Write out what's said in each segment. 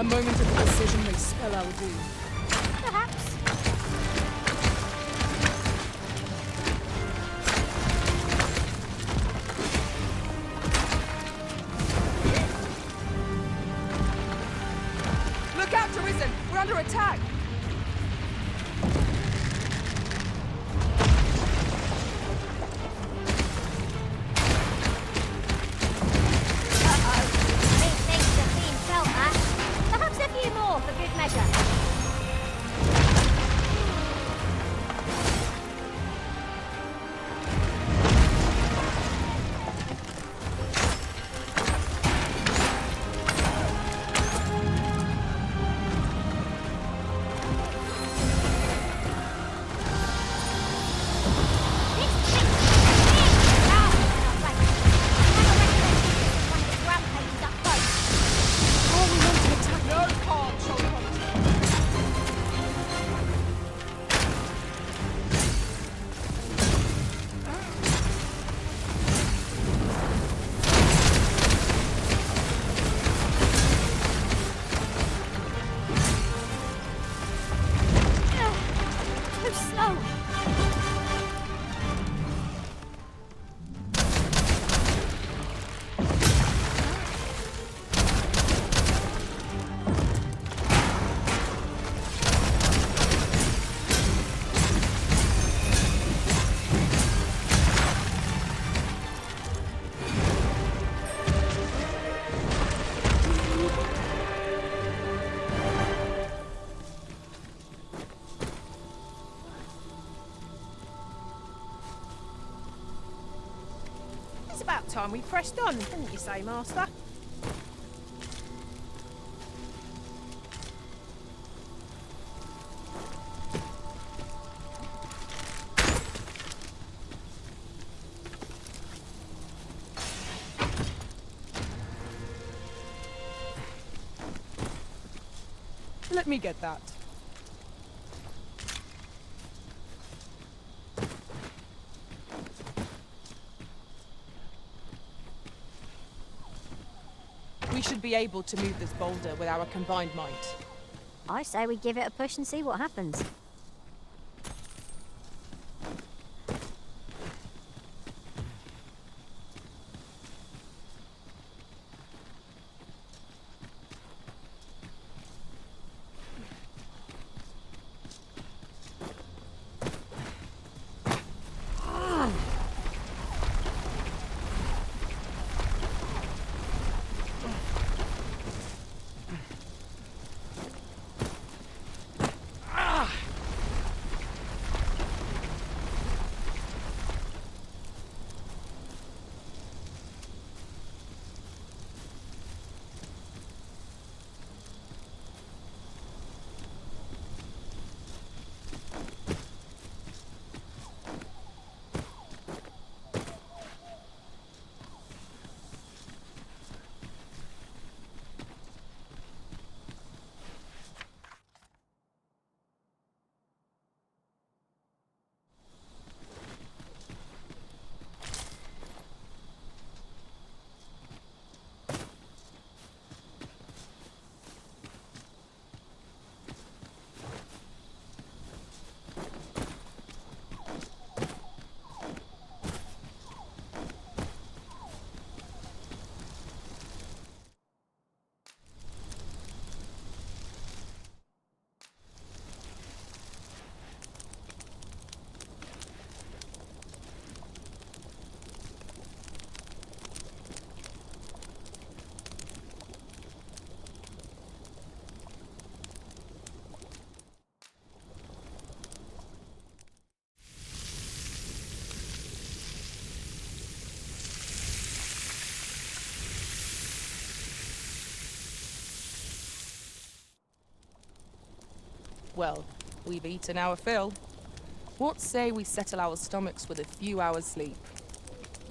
moment of decision may spell our doom. Perhaps. Look out, Arisen! We're under attack! For good measure. About time we pressed on, didn't you say, Master? Let me get that. We should be able to move this boulder with our combined might. I say we give it a push and see what happens. Well, we've eaten our fill. What say we settle our stomachs with a few hours' sleep?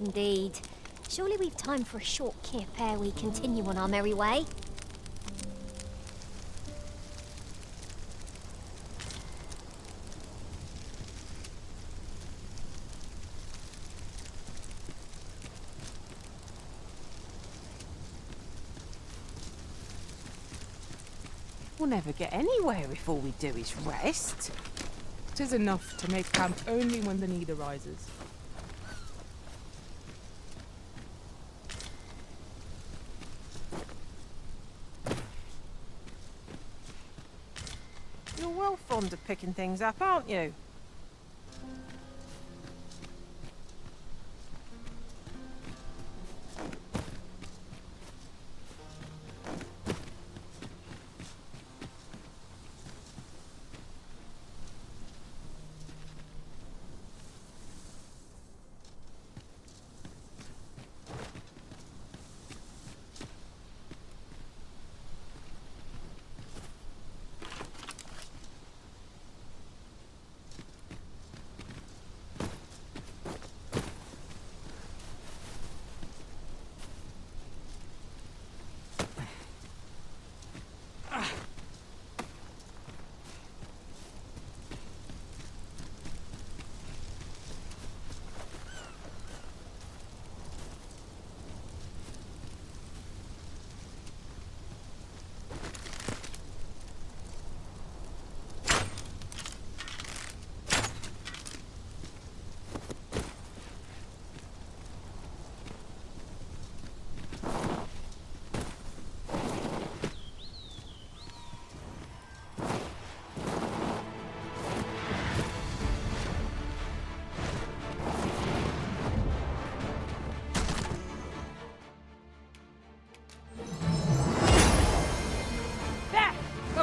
Indeed. Surely we've time for a short kip ere we continue on our merry way. never get anywhere if all we do is rest. 'Tis enough to make camp only when the need arises. You're well fond of picking things up, aren't you?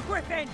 Griffin!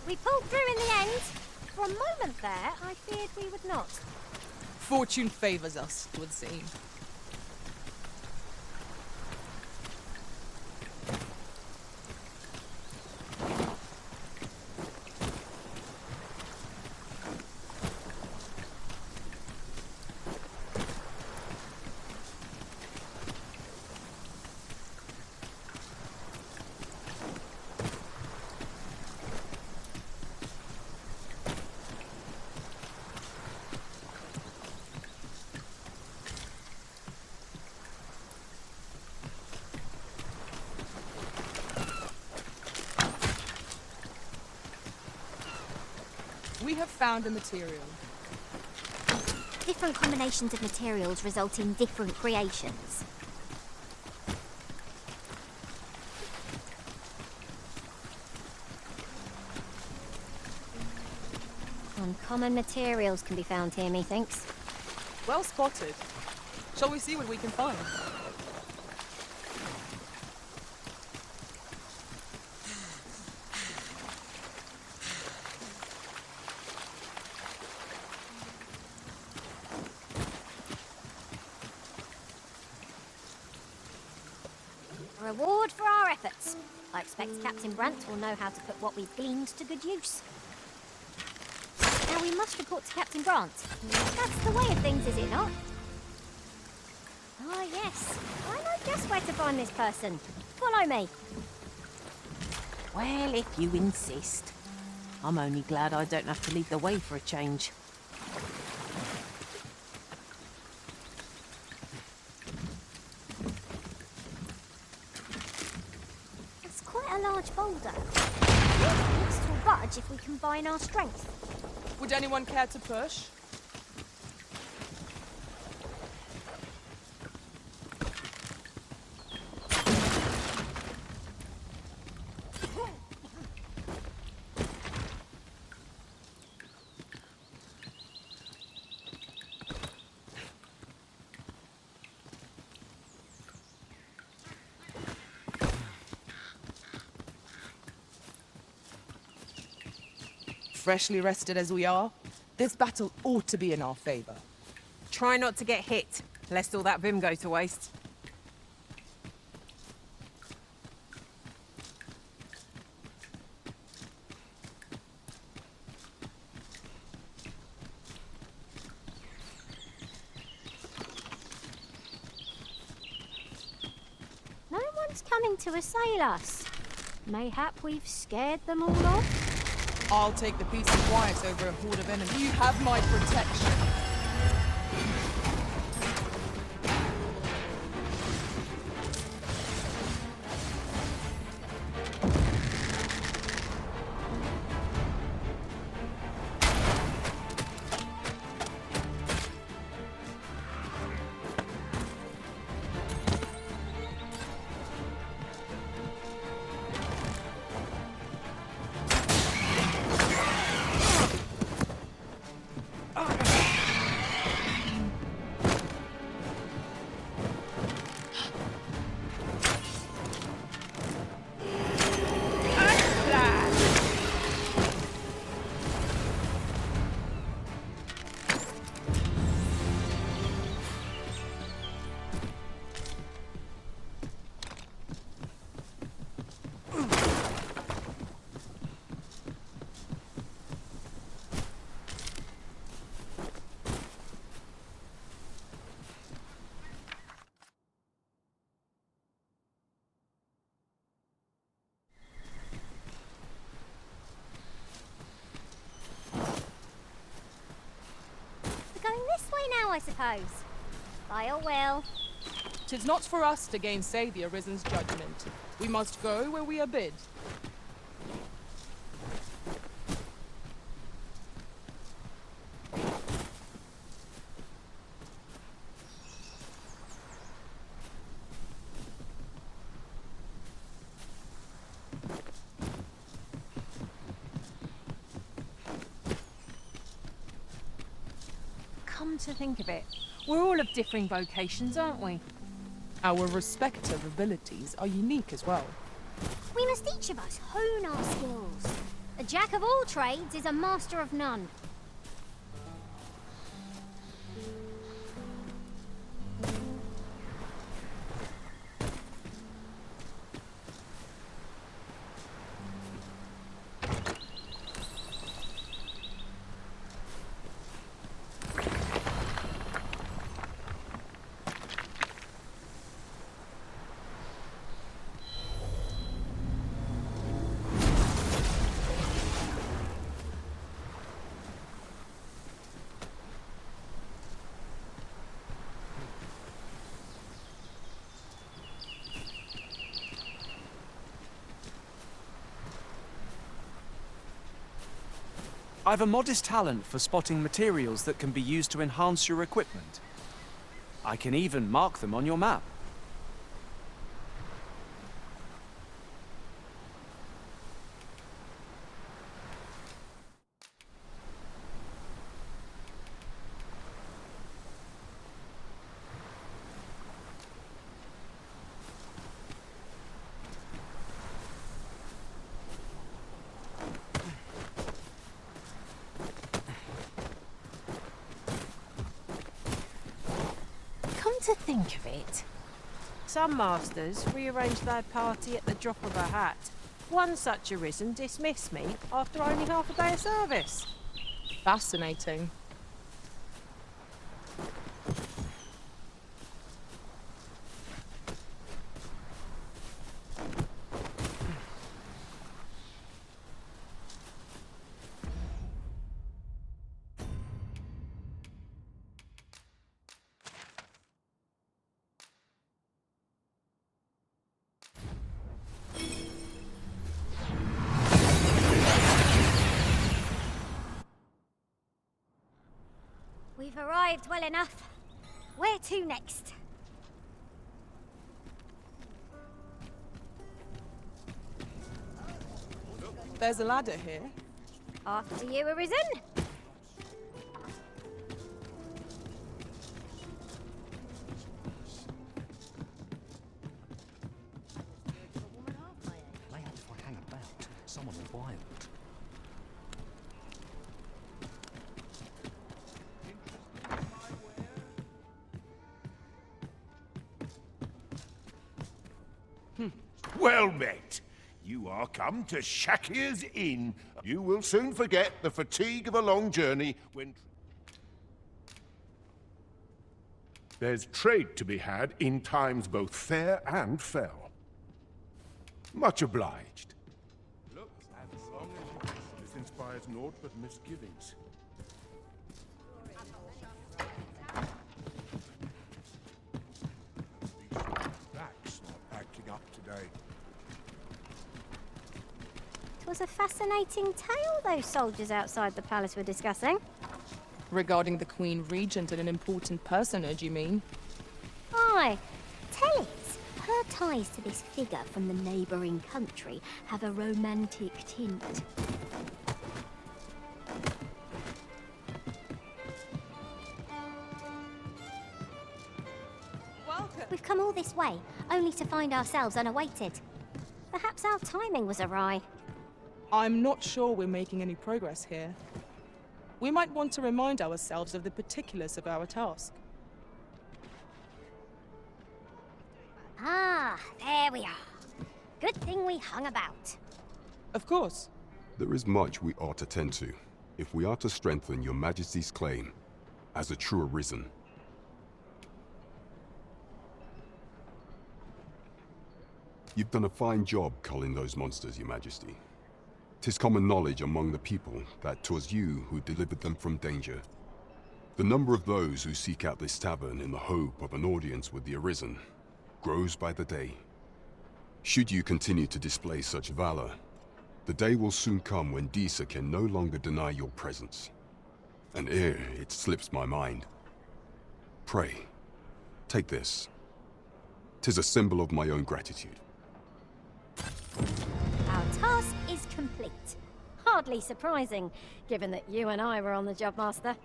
We pulled through in the end. For a moment there, I feared we would not. Fortune favours us, it would seem. We have found a material. Different combinations of materials result in different creations. Some common materials can be found here, methinks. Well spotted. Shall we see what we can find? A reward for our efforts. I expect Captain Brant will know how to put what we've gleaned to good use. Now we must report to Captain Brant. That's the way of things, is it not? Ah, yes. I know just where to find this person. Follow me. Well, if you insist. I'm only glad I don't have to lead the way for a change. It's quite a large boulder. This will budge if we combine our strength. Would anyone care to push? Freshly rested as we are, this battle ought to be in our favor. Try not to get hit, lest all that vim go to waste. No one's coming to assail us. Mayhap we've scared them all off. I'll take the peace and quiet over a horde of enemies. You have my protection. Going this way now, I suppose. By your will. 'Tis not for us to gainsay the Arisen's judgment. We must go where we are bid. Come to think of it, we're all of differing vocations, aren't we? Our respective abilities are unique as well. We must each of us hone our skills. A jack of all trades is a master of none. I've a modest talent for spotting materials that can be used to enhance your equipment. I can even mark them on your map. to think of it, some masters rearrange their party at the drop of a hat. One such arisen dismissed me after only half a day of service. Fascinating. We've arrived well enough. Where to next? There's a ladder here. After you, Arisen. Maybe if I hang about, someone will buy it. Well met. You are come to Shakir's Inn. You will soon forget the fatigue of a long journey when... There's trade to be had in times both fair and fell. Much obliged. Look, as long as you... This inspires naught but misgivings. Back's not acting up today. It was a fascinating tale those soldiers outside the palace were discussing. Regarding the Queen Regent and an important personage, you mean? Aye. Tell it. Her ties to this figure from the neighbouring country have a romantic tint. Welcome. We've come all this way, only to find ourselves unawaited. Perhaps our timing was awry. I'm not sure we're making any progress here. We might want to remind ourselves of the particulars of our task. Ah, there we are. Good thing we hung about. Of course. There is much we ought to tend to, if we are to strengthen your Majesty's claim as a true Arisen. You've done a fine job culling those monsters, Your Majesty. 'Tis common knowledge among the people that 'twas you who delivered them from danger. The number of those who seek out this tavern in the hope of an audience with the Arisen grows by the day. Should you continue to display such valor, the day will soon come when Disa can no longer deny your presence. And ere it slips my mind, pray, take this. 'Tis a symbol of my own gratitude. Our task is complete. Hardly surprising, given that you and I were on the job, Master.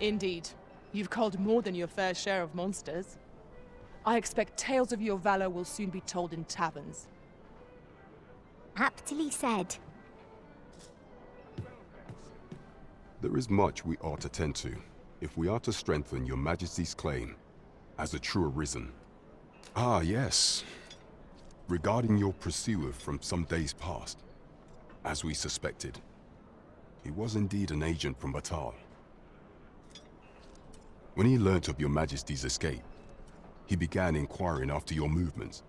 Indeed. You've culled more than your fair share of monsters. I expect tales of your valor will soon be told in taverns. Aptly said. There is much we ought to tend to, if we are to strengthen your Majesty's claim as a true Arisen. Ah, yes. Regarding your pursuer from some days past, as we suspected, he was indeed an agent from Batal. When he learnt of your Majesty's escape, he began inquiring after your movements.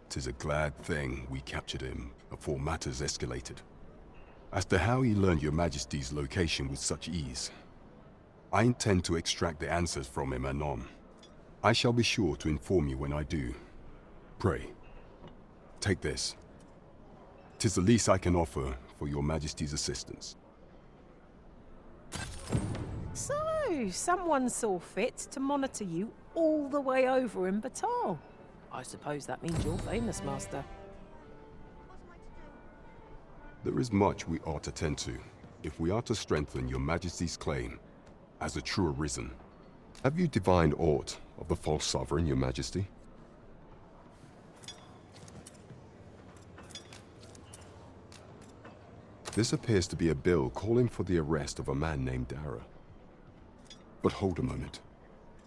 'Tis a glad thing we captured him before matters escalated. As to how he learned your Majesty's location with such ease, I intend to extract the answers from him anon. I shall be sure to inform you when I do. Pray, take this. 'Tis the least I can offer for your Majesty's assistance. So, someone saw fit to monitor you all the way over in Batal. I suppose that means you're famous, Master. There is much we ought to tend to, if we are to strengthen your Majesty's claim as a true Arisen. Have you divined aught of the false sovereign, your Majesty? This appears to be a bill calling for the arrest of a man named Dara. But hold a moment.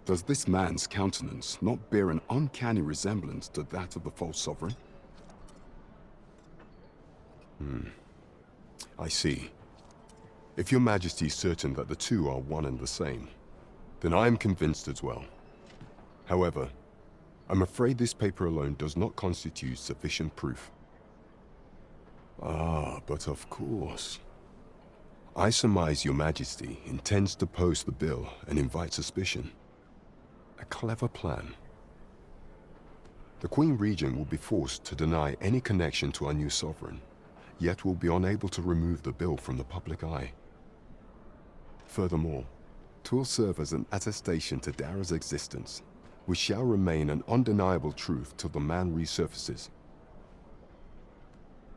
Does this man's countenance not bear an uncanny resemblance to that of the false sovereign? I see. If your Majesty is certain that the two are one and the same, then I am convinced as well. However, I'm afraid this paper alone does not constitute sufficient proof. Ah, but of course. I surmise your Majesty intends to post the bill and invite suspicion. A clever plan. The Queen Regent will be forced to deny any connection to our new sovereign, yet will be unable to remove the bill from the public eye. Furthermore, 'twill serve as an attestation to Dara's existence, which shall remain an undeniable truth till the man resurfaces.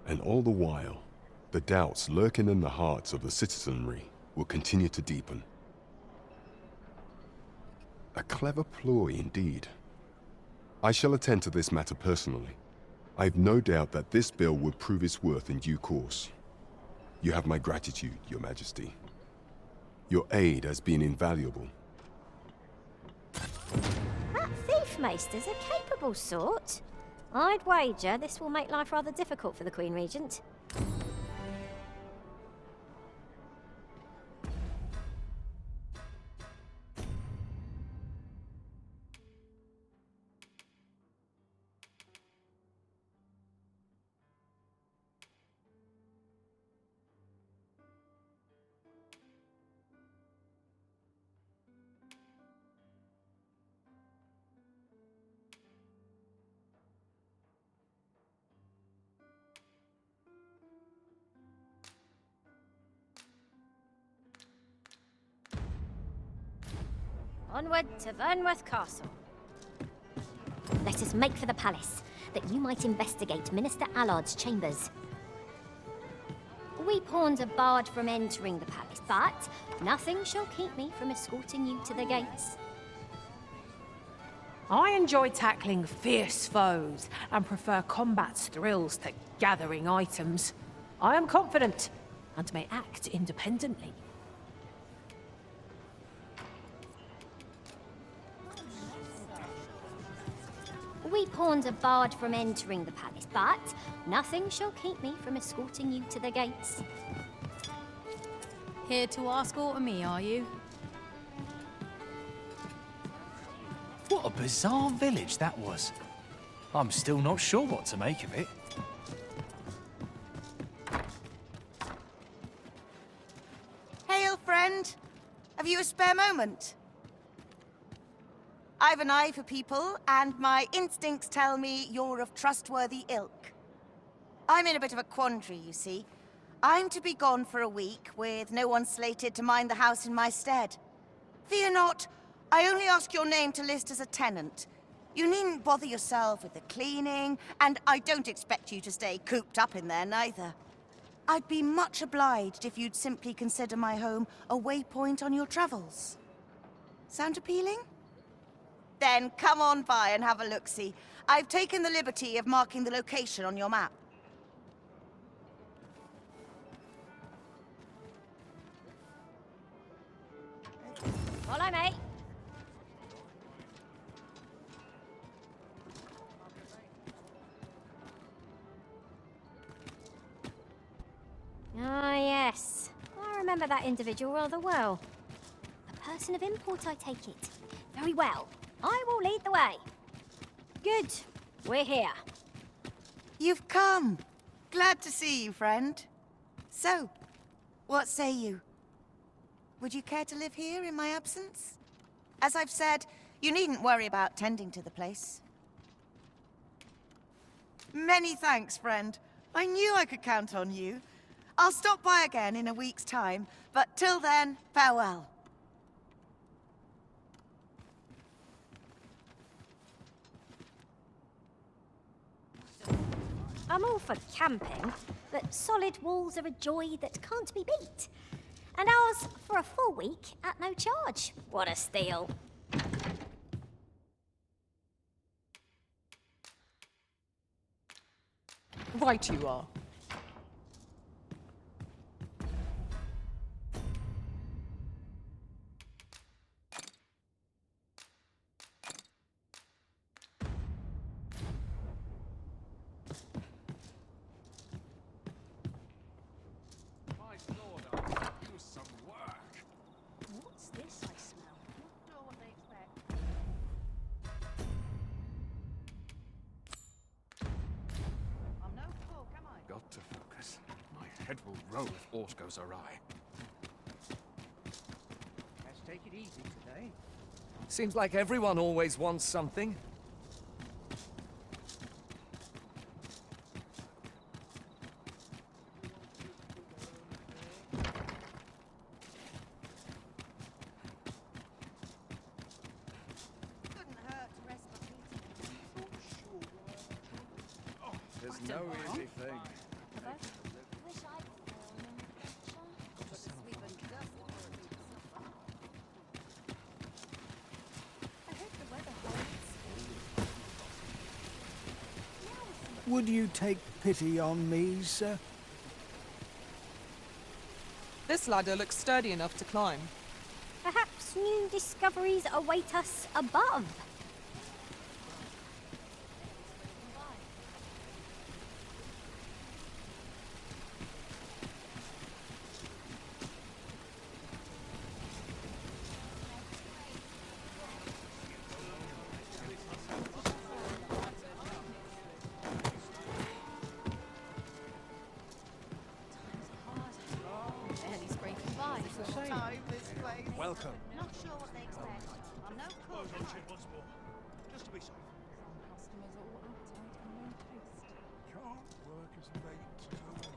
And all the while, the doubts lurking in the hearts of the citizenry will continue to deepen. A clever ploy indeed. I shall attend to this matter personally. I have no doubt that this bill will prove its worth in due course. You have my gratitude, Your Majesty. Your aid has been invaluable. That thief maester's a capable sort. I'd wager this will make life rather difficult for the Queen Regent. Onward to Vernworth Castle. Let us make for the palace, that you might investigate Minister Allard's chambers. We pawns are barred from entering the palace, but nothing shall keep me from escorting you to the gates. I enjoy tackling fierce foes and prefer combat's thrills to gathering items. I am confident and may act independently. We pawns are barred from entering the palace, but nothing shall keep me from escorting you to the gates. Here to ask aught of me, are you? What a bizarre village that was. I'm still not sure what to make of it. Hail, friend. Have you a spare moment? I've an eye for people, and my instincts tell me you're of trustworthy ilk. I'm in a bit of a quandary, you see. I'm to be gone for a week, with no one slated to mind the house in my stead. Fear not, I only ask your name to list as a tenant. You needn't bother yourself with the cleaning, and I don't expect you to stay cooped up in there, neither. I'd be much obliged if you'd simply consider my home a waypoint on your travels. Sound appealing? Then come on by and have a look-see. I've taken the liberty of marking the location on your map. Follow me. Ah, yes. I remember that individual rather well. A person of import, I take it. Very well. I will lead the way. Good. We're here. You've come. Glad to see you, friend. So, what say you? Would you care to live here in my absence? As I've said, you needn't worry about tending to the place. Many thanks, friend. I knew I could count on you. I'll stop by again in a week's time, but till then, farewell. I'm all for camping, but solid walls are a joy that can't be beat. And ours for a full week at no charge. What a steal. Right you are. head will roll if aught goes awry. Let's take it easy today. Seems like everyone always wants something. Couldn't hurt to rest my feet. There's no easy thing. Wish I'd I hope the weather holds. Would you take pity on me, sir? This ladder looks sturdy enough to climb. Perhaps new discoveries await us above. Barely scraping by. Time this place. Welcome. Not sure what they expect. I'm no cook. Just to be safe. Customers are all appetite and no taste. Can't work as late to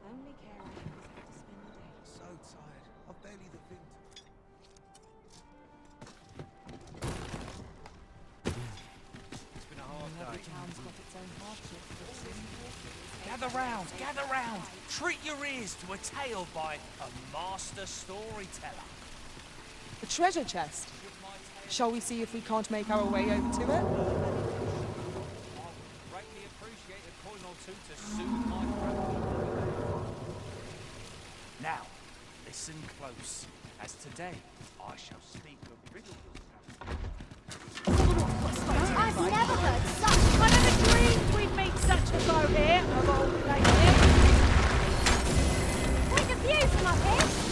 Only care I have is to spend the day. So tired. I've barely the vint. It's been a hard Every day. town's got its own hardship, but soon Gather round, gather round. Treat your ears to a tale by a master storyteller. The treasure chest. Shall we see if we can't make our way over to it? I would greatly appreciate a coin or two to soothe my throat. Now, listen close, as today I shall speak of riddles. I've never heard such. I never dreamed we'd meet such a bow here of old lady. Point of view from up here.